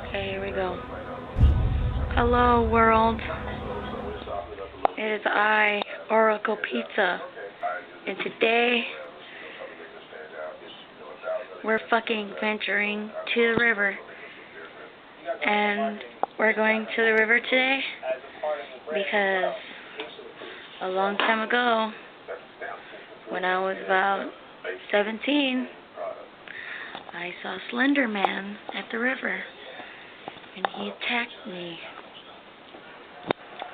Okay, here we go. Hello, world. It is I, Oracle Pizza. And today, we're fucking venturing to the river. And we're going to the river today because a long time ago, when I was about 17, I saw Slender Man at the river. And he attacked me.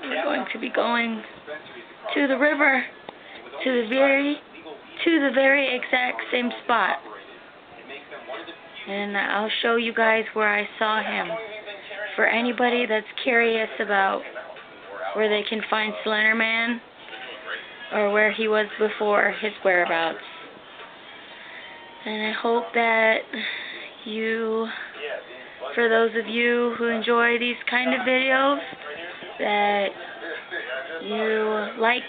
We're going to be going to the river, to the very exact same spot. And I'll show you guys where I saw him. For anybody that's curious about where they can find Slender Man or where he was before, his whereabouts. And I hope that you, for those of you who enjoy these kind of videos, that you like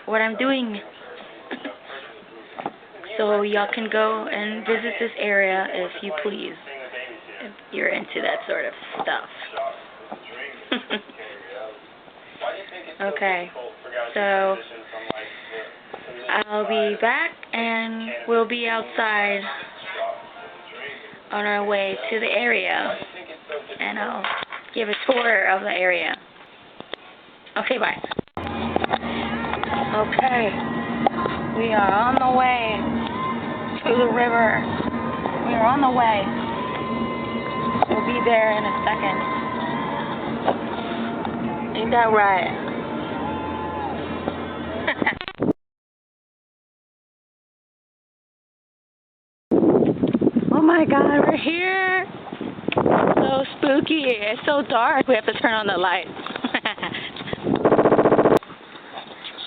what I'm doing. So y'all can go and visit this area if you please, if you're into that sort of stuff. Okay, so I'll be back and we'll be outside on our way to the area, and I'll give a tour of the area. Okay, bye. Okay, we are on the way to the river. We are on the way. We'll be there in a second. Ain't that right? Oh my God, we're here. So spooky. It's so dark. We have to turn on the lights.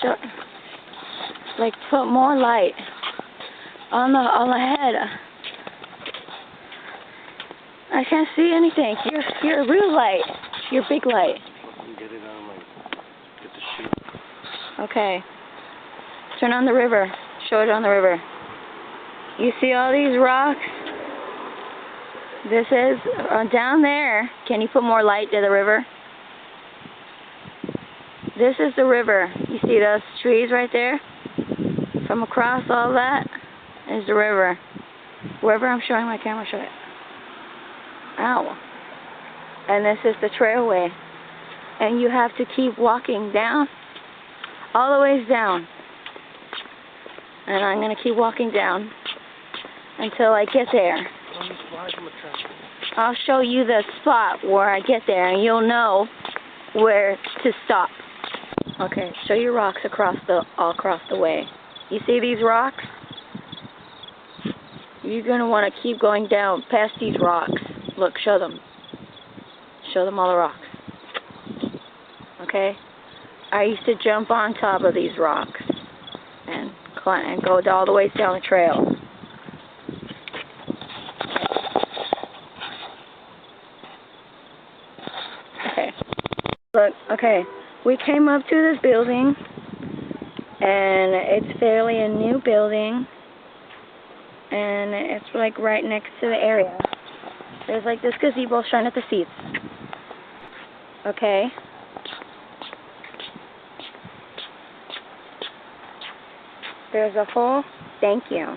So, like, put more light on the head. I can't see anything. Your real light. Your big light. Get it on, like, get the sheet. Okay. Turn on the river. Show it on the river. You see all these rocks? This is down there. Can you put more light to the river? This is the river. You see those trees right there? From across all that is the river. Wherever I'm showing my camera, show it. Ow. And this is the trailway. And you have to keep walking down, all the ways down. And I'm going to keep walking down until I get there. I'll show you the spot where I get there, and you'll know where to stop. Okay, show your rocks all across the way. You see these rocks? You're going to want to keep going down past these rocks. Look, show them. Show them all the rocks. Okay? I used to jump on top of these rocks and climb and go all the way down the trail. Okay. Look, okay. We came up to this building, and it's fairly a new building, and it's like right next to the area. There's like this gazebo showing at the seats. Okay. There's a whole, thank you.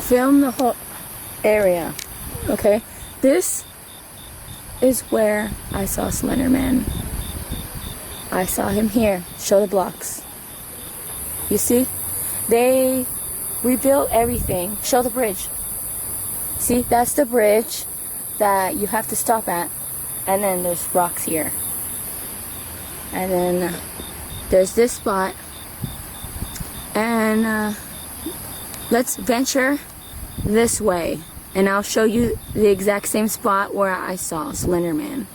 film the whole area. Okay, this is where I saw Slender Man. I saw him here. Show the blocks. You see? They rebuilt everything. Show the bridge. See, that's the bridge that you have to stop at. And then there's rocks here. And then there's this spot. And let's venture this way. And I'll show you the exact same spot where I saw Slender Man.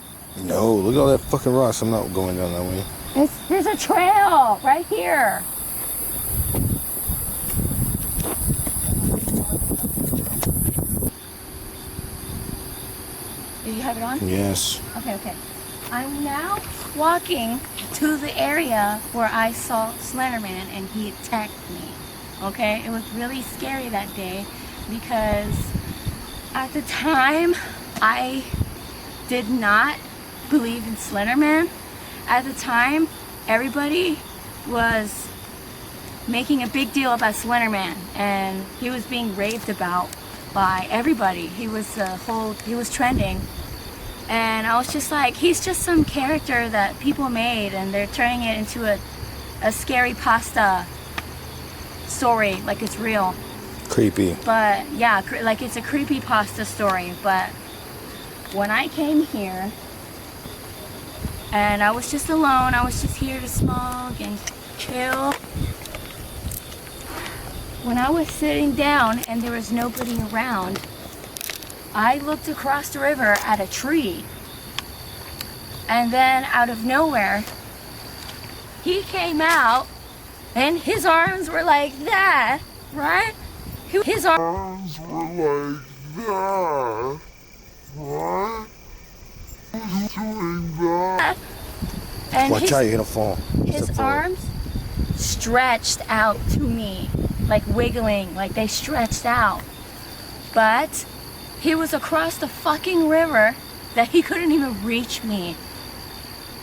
No, look at all that fucking rocks. I'm not going down that way. There's a trail right here. Do you have it on? Yes. Okay. I'm now walking to the area where I saw Slender Man and he attacked me. Okay? It was really scary that day because at the time I did not believe in Slender Man. At the time, everybody was making a big deal about Slender Man, and he was being raved about by everybody. He was trending, and I was just like, he's just some character that people made, and they're turning it into a scary pasta story, like it's real. Creepy. But yeah, like it's a creepy pasta story. But when I came here, and I was just alone, I was just here to smoke and chill. When I was sitting down and there was nobody around, I looked across the river at a tree. And then out of nowhere, he came out and his arms were like that, right? His arms were like that, right? Doing that. And watch out, you're gonna fall. His arms stretched out to me, like wiggling, like they stretched out. But he was across the fucking river that he couldn't even reach me.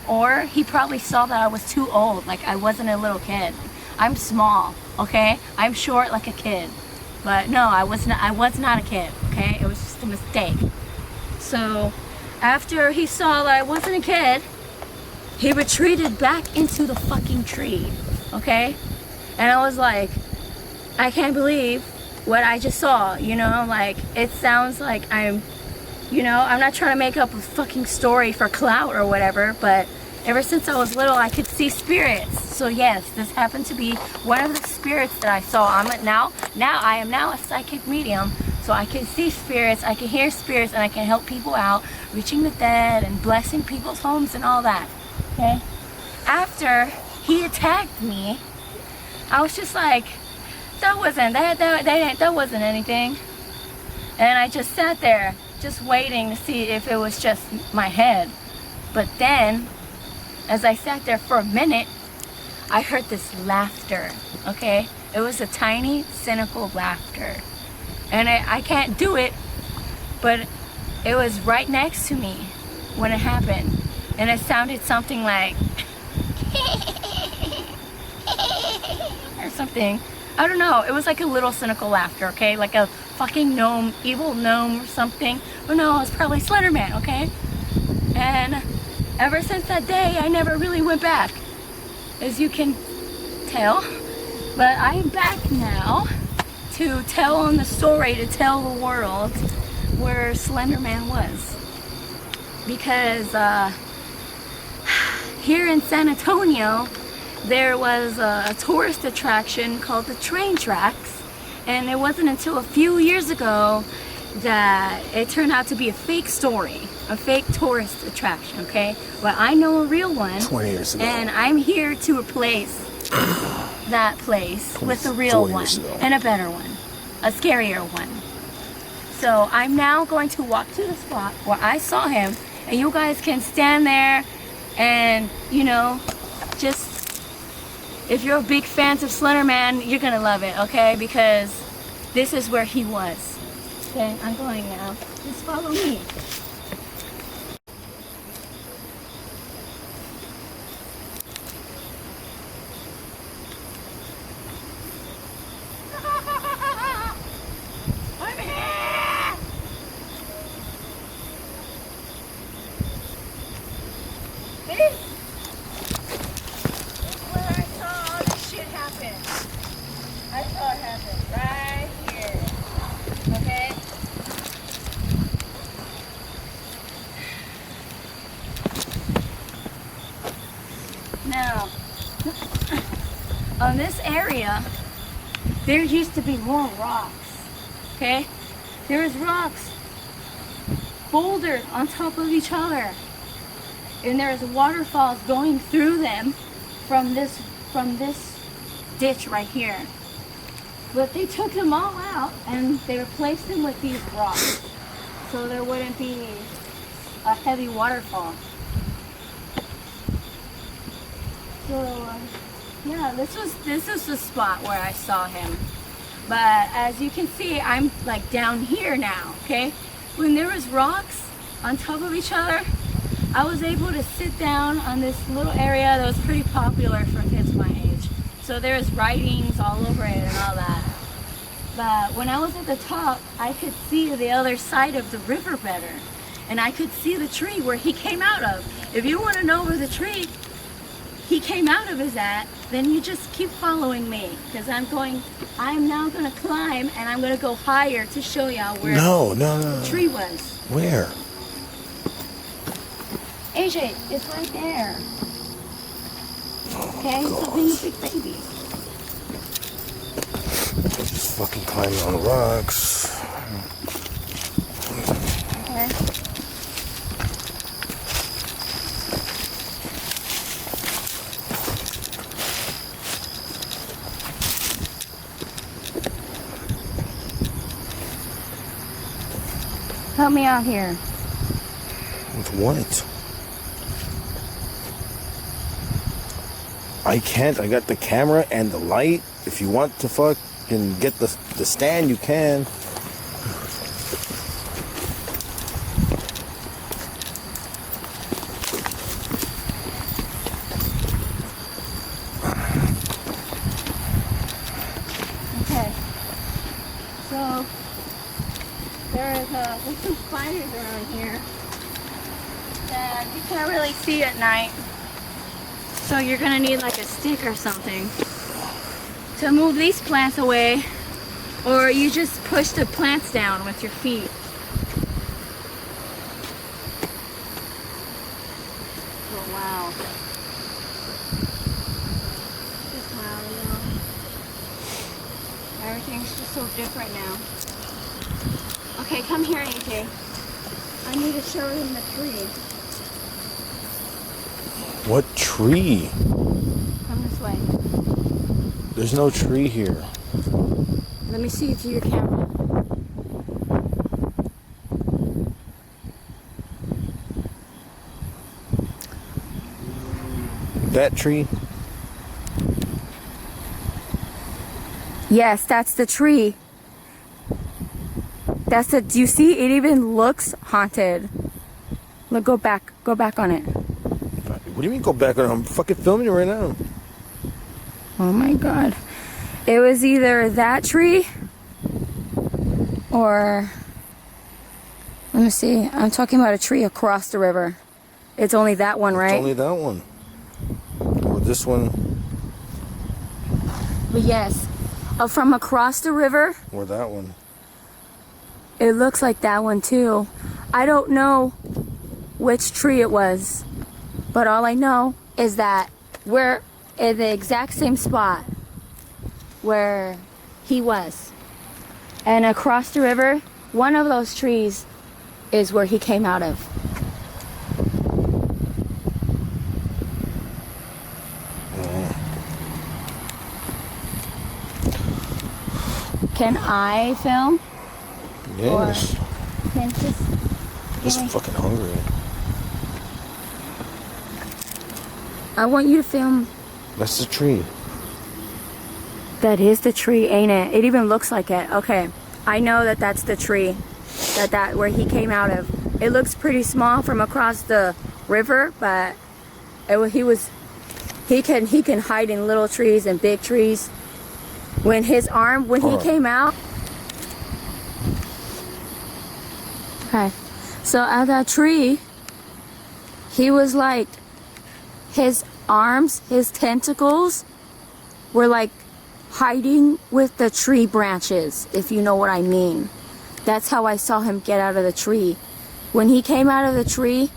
Or he probably saw that I was too old, like I wasn't a little kid. I'm small, okay? I'm short like a kid. But no, I was not a kid, okay? It was just a mistake. So after he saw that I wasn't a kid, he retreated back into the fucking tree, okay? And I was like, I can't believe what I just saw, you know? Like, it sounds like I'm not trying to make up a fucking story for clout or whatever, but ever since I was little, I could see spirits. So yes, this happened to be one of the spirits that I saw. I am now a psychic medium. So I can see spirits, I can hear spirits, and I can help people out, reaching the dead and blessing people's homes and all that, okay? After he attacked me, I was just like, that wasn't anything. And I just sat there, just waiting to see if it was just my head. But then, as I sat there for a minute, I heard this laughter, okay? It was a tiny, cynical laughter. And I can't do it, but it was right next to me when it happened. And it sounded something like, or something. I don't know. It was like a little cynical laughter, okay? Like a fucking gnome, evil gnome or something. But no, it was probably Slender Man, okay? And ever since that day, I never really went back, as you can tell. But I'm back now to tell on the story, to tell the world where Slender Man was. Because here in San Antonio, there was a tourist attraction called the train tracks, and it wasn't until a few years ago that it turned out to be a fake story, a fake tourist attraction, okay? But I know a real one, 20 years ago. And I'm here to replace that place with a real one and a better one, a scarier one. So I'm now going to walk to the spot where I saw him, and you guys can stand there and, you know, just, if you're big fans of Slender Man, you're gonna love it, okay? Because this is where he was. Okay, I'm going now. Just follow me. saw havent right here. Okay? Now, on this area, there used to be more rocks. Okay? There's rocks, boulders on top of each other. And there's waterfalls going through them from this ditch right here. But they took them all out and they replaced them with these rocks, so there wouldn't be a heavy waterfall. So yeah, this is the spot where I saw him. But as you can see, I'm like down here now. Okay, when there was rocks on top of each other, I was able to sit down on this little area that was pretty popular for kids my age. So there's writings all over it and all that. But when I was at the top, I could see the other side of the river better. And I could see the tree where he came out of. If you want to know where the tree he came out of is at, then you just keep following me. Because I'm now going to climb and I'm going to go higher to show y'all where the tree was. Where? AJ, it's right there. Okay, God. so being a big baby. Just fucking climbing on the rocks. Okay. Help me out here. With what? I can't. I got the camera and the light. If you want to fucking get the stand, you can. Okay. So there's some spiders around here that you can't really see at night. So you're gonna need like a stick or something to move these plants away, or you just push the plants down with your feet. Oh wow. Just wow, you know. Everything's just so different now. Okay, come here, AJ. I need to show him the tree. What tree? Come this way. There's no tree here. Let me see through your camera. That tree? Yes, that's the tree. That's the, do you see? It even looks haunted. Look, go back on it. What do you mean go back on? I'm fucking filming it right now. Oh my God. It was either that tree or, let me see. I'm talking about a tree across the river. It's only that one, right? It's only that one. Or this one. But yes, from across the river. Or that one. It looks like that one too. I don't know which tree it was, but all I know is that we're in the exact same spot where he was. And across the river, one of those trees is where he came out of. Can I film? Yes. Or can Just fucking hungry. I want you to film. That's the tree. That is the tree, ain't it? It even looks like it. Okay, I know that that's the tree that where he came out of. It looks pretty small from across the river, but he can hide in little trees and big trees. When he came out. Okay, so at that tree, he was like, his arms, his tentacles were like hiding with the tree branches, if you know what I mean. That's how I saw him get out of the tree. When he came out of the tree,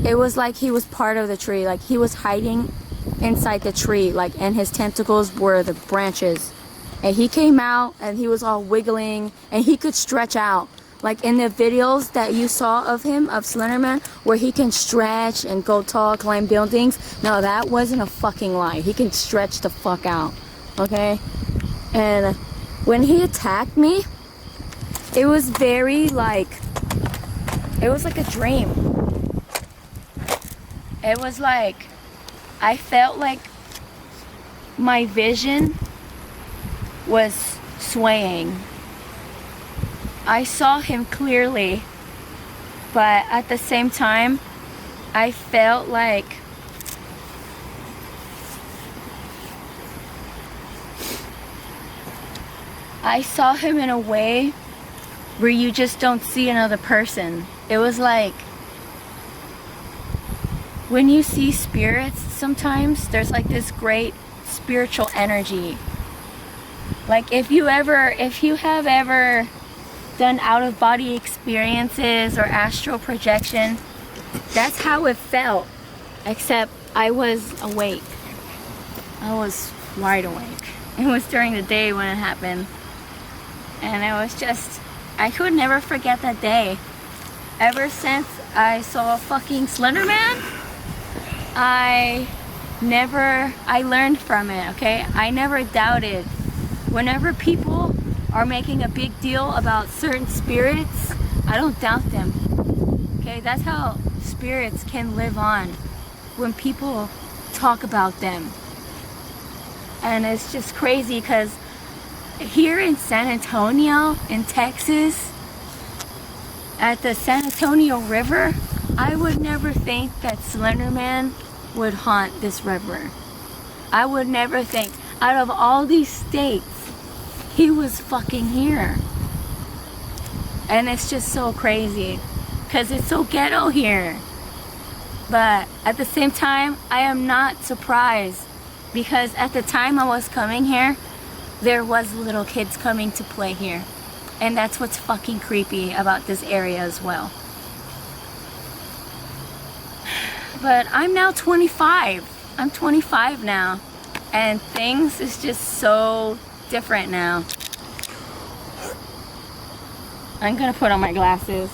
it was like he was part of the tree. Like he was hiding inside the tree, like, and his tentacles were the branches. And he came out and he was all wiggling and he could stretch out. Like in the videos that you saw of him, of Slenderman, where he can stretch and go tall, climb buildings. No, that wasn't a fucking lie. He can stretch the fuck out. Okay? And when he attacked me, it was very like, it was like a dream. It was like, I felt like my vision was swaying. I saw him clearly, but at the same time, I felt like I saw him in a way where you just don't see another person. It was like when you see spirits, sometimes there's like this great spiritual energy. Like if you have ever done out-of-body experiences or astral projection, that's how it felt, except I was awake. I was wide awake. It was during the day when it happened, and it was just, I could never forget that day. Ever since I saw fucking Slenderman, I learned from it, okay? I never doubted. Whenever people are making a big deal about certain spirits, I don't doubt them. Okay, that's how spirits can live on, when people talk about them. And it's just crazy because here in San Antonio, in Texas, at the San Antonio River, I would never think that Slenderman would haunt this river. I would never think, out of all these states, he was fucking here. And it's just so crazy because it's so ghetto here. But at the same time, I am not surprised, because at the time I was coming here, there was little kids coming to play here. And that's what's fucking creepy about this area as well. But I'm now 25. I'm 25 now. And things is just so different now. I'm gonna put on my glasses.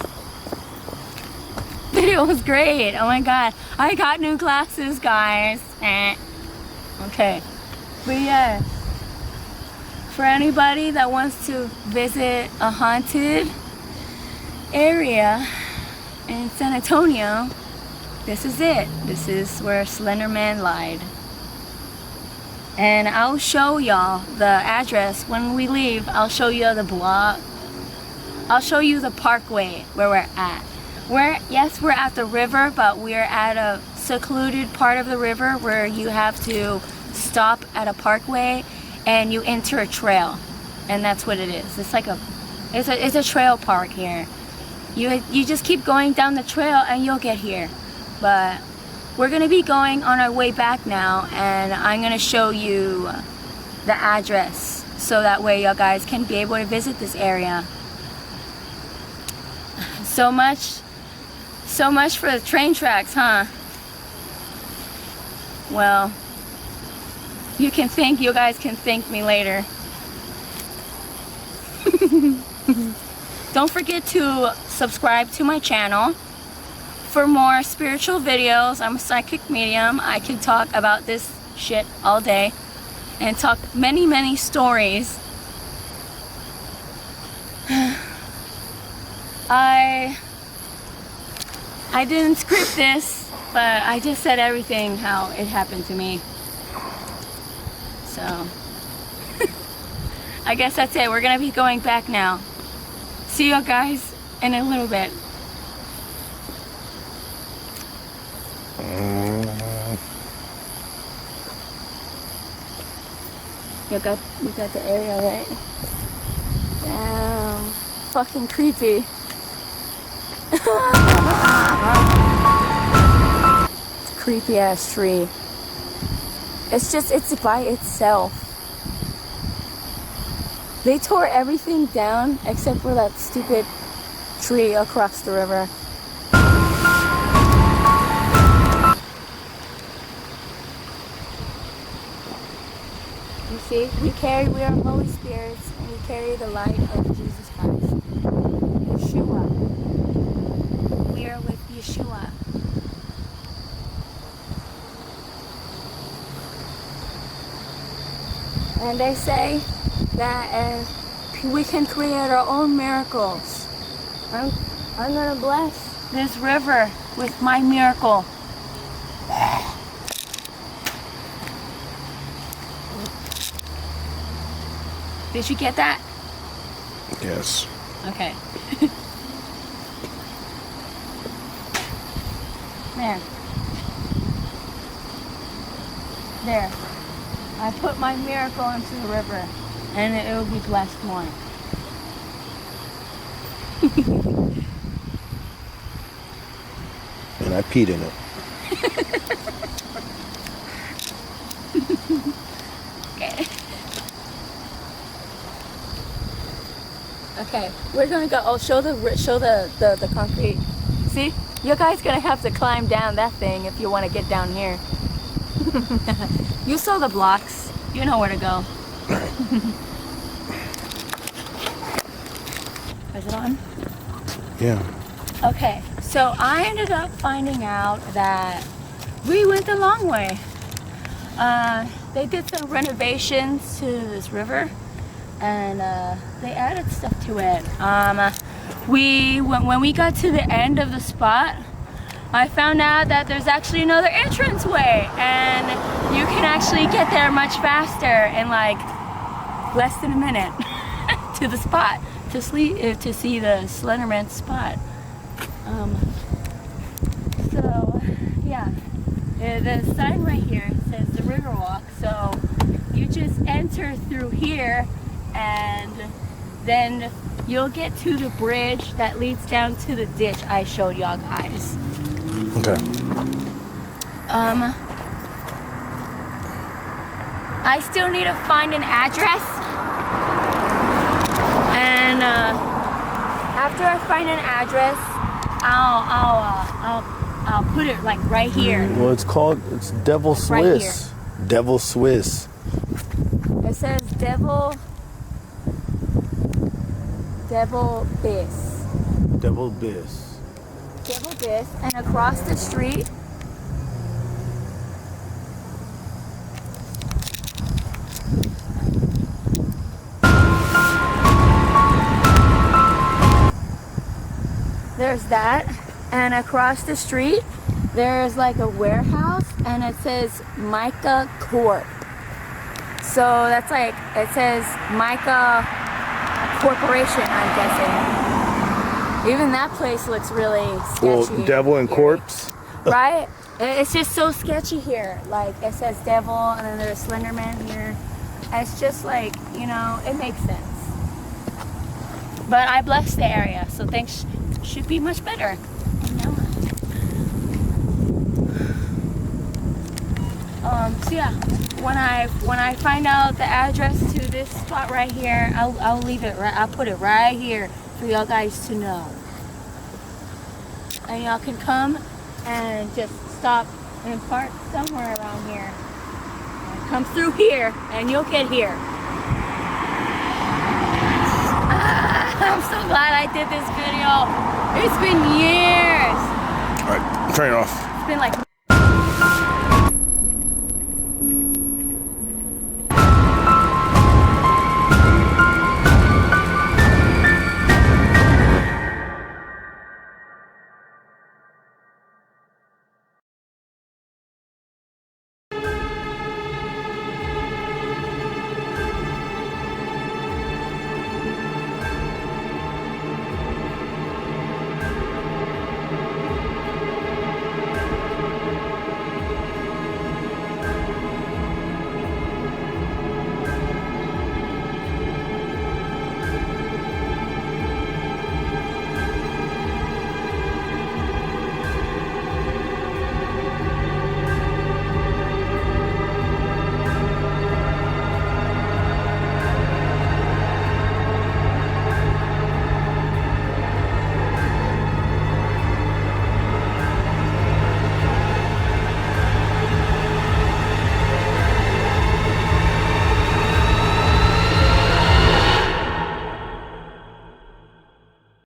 Video was great. Oh my god. I got new glasses, guys. Okay. But yeah. For anybody that wants to visit a haunted area in San Antonio, this is it. This is where Slenderman lied. And I'll show y'all the address when we leave. I'll show you the block. I'll show you the parkway where we're at. Yes, we're at the river, but we're at a secluded part of the river where you have to stop at a parkway and you enter a trail. And that's what it is. It's like it's a trail park here. You just keep going down the trail and you'll get here. But we're gonna be going on our way back now, and I'm gonna show you the address so that way you guys can be able to visit this area. So much for the train tracks, huh? Well, you guys can thank me later. Don't forget to subscribe to my channel for more spiritual videos. I'm a psychic medium. I can talk about this shit all day and talk many stories. I didn't script this, but I just said everything how it happened to me. So I guess that's it. We're gonna be going back now. See you guys in a little bit. We got the area right. Damn, fucking creepy. It's a creepy ass tree. It's by itself. They tore everything down except for that stupid tree across the river. You see, we are Holy Spirits, and we carry the light of Jesus Christ. Yeshua. We are with Yeshua. And they say that we can create our own miracles. I'm gonna bless this river with my miracle. Did you get that? Yes. Okay. There. There. I put my miracle into the river, and it will be blessed more. And I peed in it. Okay. Okay, we're gonna go. Oh, show the concrete. See, you guys gonna have to climb down that thing if you want to get down here. You saw the blocks. You know where to go. Is it on? Yeah. Okay, so I ended up finding out that we went the long way. They did some renovations to this river, and they added stuff to it. When we got to the end of the spot, I found out that there's actually another entranceway, and you can actually get there much faster in like less than a minute to the spot to see the Slenderman spot. So yeah, the sign right here says the Riverwalk. So you just enter through here, and then you'll get to the bridge that leads down to the ditch I showed y'all guys. Okay. I still need to find an address, and after I find an address, I'll put it like right here. Well, it's Devil Like right Swiss. Devil Swiss. It says Devil Biss. Devil Biss. Devil Biss, and across the street there's that, and across the street there's like a warehouse, and it says Mica Corp. So that's like, it says Mica Corporation, I'm guessing. Even that place looks really sketchy. Well, Devil and Corpse. Right? It's just so sketchy here. Like, it says Devil, and then there's Slenderman here. It's just like, you know, it makes sense. But I blessed the area, so things should be much better. So yeah, when I find out the address to this spot right here, I'll leave it right. I'll put it right here for y'all guys to know, and y'all can come and just stop and park somewhere around here. Come through here, and you'll get here. I'm so glad I did this video. It's been years. All right, turn it off. It's been like